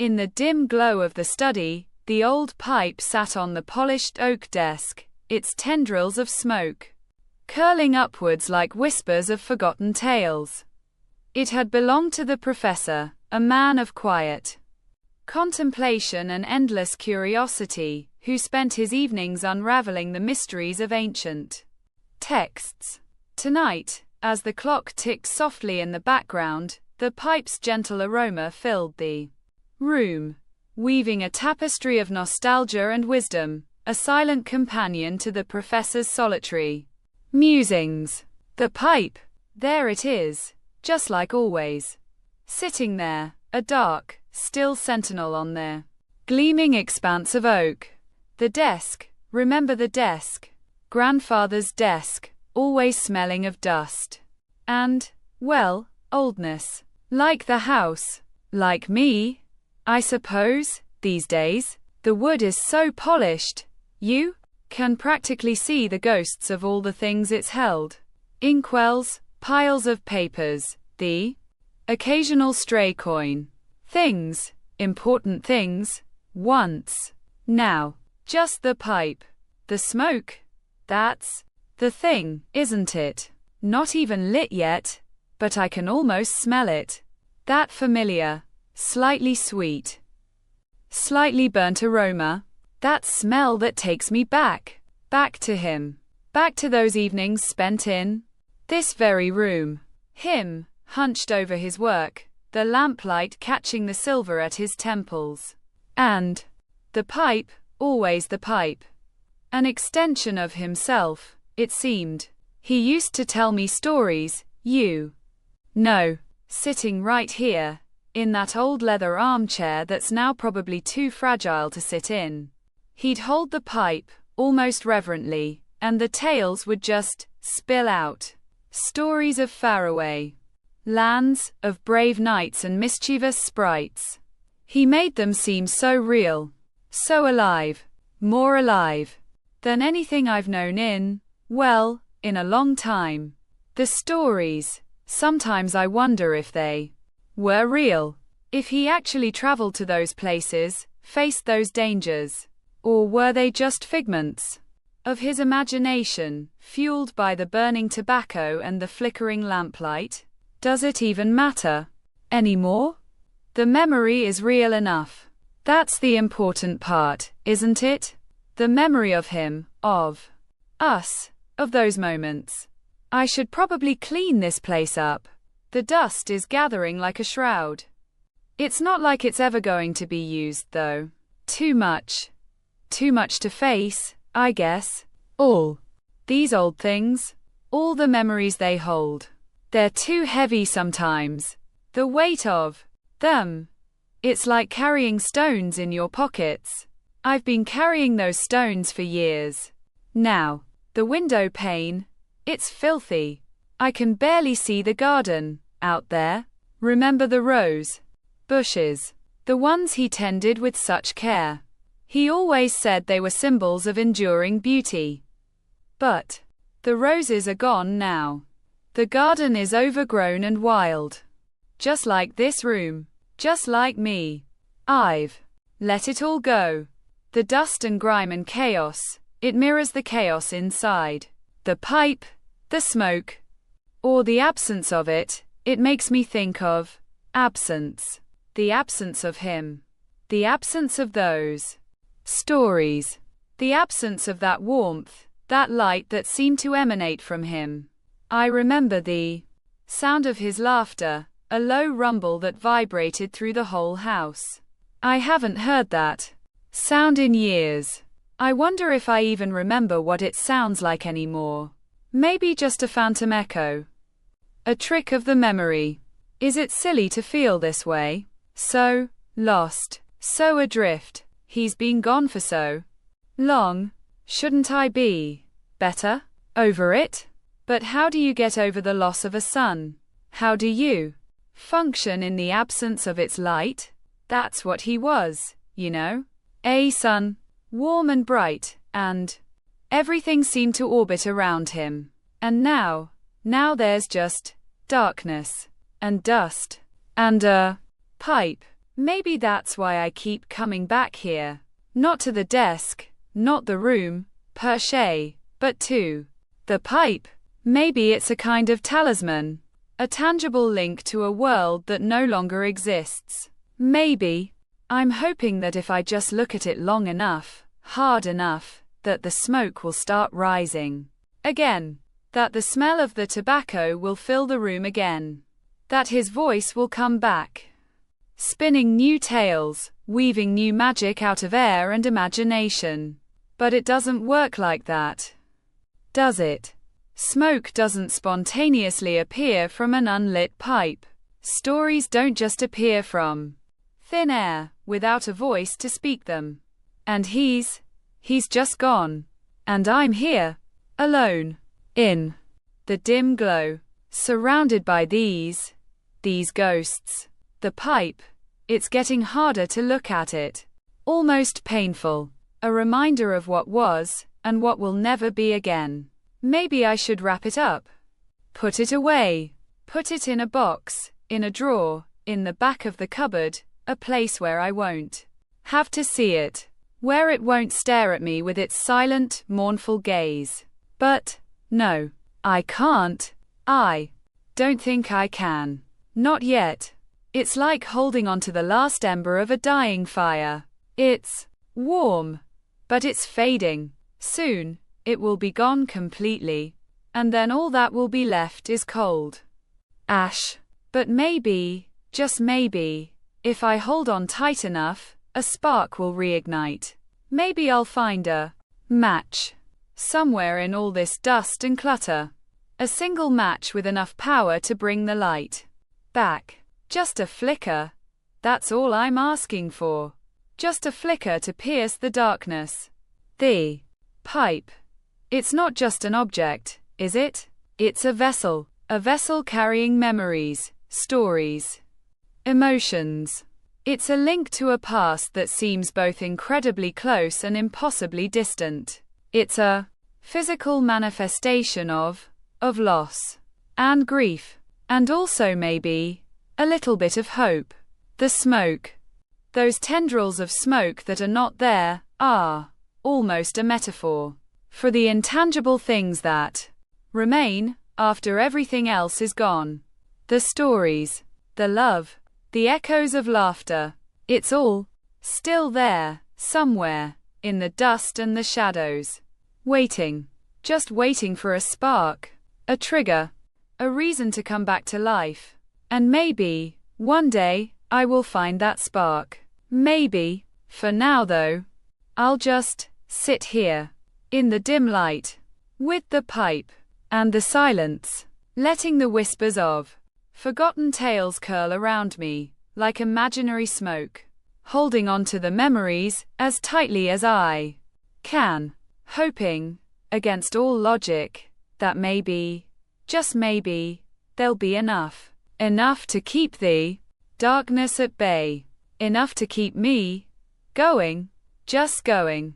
In the dim glow of the study, the old pipe sat on the polished oak desk, its tendrils of smoke curling upwards like whispers of forgotten tales. It had belonged to the professor, a man of quiet contemplation and endless curiosity, who spent his evenings unraveling the mysteries of ancient texts. Tonight, as the clock ticked softly in the background, the pipe's gentle aroma filled the room, weaving a tapestry of nostalgia and wisdom, a silent companion to the professor's solitary musings. The pipe, there it is, just like always. Sitting there, a dark, still sentinel on the gleaming expanse of oak. The desk, remember the desk? Grandfather's desk, always smelling of dust. And, well, oldness. Like the house. Like me, I suppose, these days. The wood is so polished, you can practically see the ghosts of all the things it's held. Inkwells, piles of papers, the occasional stray coin. Things, important things, once. Now, just the pipe. The smoke. That's the thing, isn't it? Not even lit yet, but I can almost smell it. That familiar, slightly sweet, slightly burnt aroma. That smell that takes me back to him. Back to those evenings spent in this very room. Him, hunched over his work, the lamplight catching the silver at his temples. And the pipe, always the pipe. An extension of himself, it seemed. He used to tell me stories, you know, sitting right here, in that old leather armchair that's now probably too fragile to sit in. He'd hold the pipe, almost reverently, and the tales would just spill out. Stories of faraway lands, of brave knights and mischievous sprites. He made them seem so real, so alive, more alive than anything I've known in a long time. The stories, sometimes I wonder if they were real, if he actually traveled to those places, faced those dangers, or were they just figments of his imagination, fueled by the burning tobacco and the flickering lamplight? Does it even matter anymore? The memory is real enough. That's the important part, isn't it? The memory of him, of us, of those moments. I should probably clean this place up. The dust is gathering like a shroud. It's not like it's ever going to be used, though. Too much. Too much to face, I guess. All these old things, all the memories they hold. They're too heavy sometimes. The weight of them. It's like carrying stones in your pockets. I've been carrying those stones for years. Now, the window pane, it's filthy. I can barely see the garden out there. Remember the rose bushes, the ones he tended with such care. He always said they were symbols of enduring beauty. But the roses are gone now. The garden is overgrown and wild. Just like this room, just like me. I've let it all go. The dust and grime and chaos, it mirrors the chaos inside. The pipe, the smoke, or the absence of it, it makes me think of absence. The absence of him. The absence of those stories. The absence of that warmth, that light that seemed to emanate from him. I remember the sound of his laughter, a low rumble that vibrated through the whole house. I haven't heard that sound in years. I wonder if I even remember what it sounds like anymore. Maybe just a phantom echo. A trick of the memory. Is it silly to feel this way? So lost, so adrift. He's been gone for so long. Shouldn't I be better over it? But how do you get over the loss of a sun? How do you function in the absence of its light? That's what he was, you know. A sun, warm and bright, and everything seemed to orbit around him. And now there's just darkness, and dust, and a pipe. Maybe that's why I keep coming back here. Not to the desk, not the room, per se, but to the pipe. Maybe it's a kind of talisman, a tangible link to a world that no longer exists. Maybe. I'm hoping that if I just look at it long enough, hard enough, that the smoke will start rising again. That the smell of the tobacco will fill the room again. That his voice will come back, spinning new tales, weaving new magic out of air and imagination. But it doesn't work like that, does it? Smoke doesn't spontaneously appear from an unlit pipe. Stories don't just appear from thin air, without a voice to speak them. And he's just gone. And I'm here, alone, in the dim glow, surrounded by these ghosts. The pipe, it's getting harder to look at it. Almost painful. A reminder of what was, and what will never be again. Maybe I should wrap it up. Put it away. Put it in a box, in a drawer, in the back of the cupboard, a place where I won't have to see it. Where it won't stare at me with its silent, mournful gaze. But, no, I can't. I don't think I can. Not yet. It's like holding on to the last ember of a dying fire. It's warm, but it's fading. Soon, it will be gone completely. And then all that will be left is cold ash. But maybe, just maybe, if I hold on tight enough, a spark will reignite. Maybe I'll find a match somewhere in all this dust and clutter. A single match with enough power to bring the light back. Just a flicker. That's all I'm asking for. Just a flicker to pierce the darkness. The pipe. It's not just an object, is it? It's a vessel carrying memories, stories, emotions. It's a link to a past that seems both incredibly close and impossibly distant. It's a physical manifestation of loss and grief, and also maybe a little bit of hope. The smoke. Those tendrils of smoke that are not there are almost a metaphor for the intangible things that remain after everything else is gone. The stories, the love, the echoes of laughter. It's all still there, somewhere, in the dust and the shadows. Waiting. Just waiting for a spark, a trigger, a reason to come back to life. And maybe, one day, I will find that spark. Maybe. For now though, I'll just sit here, in the dim light, with the pipe, and the silence, letting the whispers of forgotten tales curl around me, like imaginary smoke, holding on to the memories as tightly as I can, hoping, against all logic, that maybe, just maybe, there'll be enough to keep the darkness at bay, enough to keep me going, just going.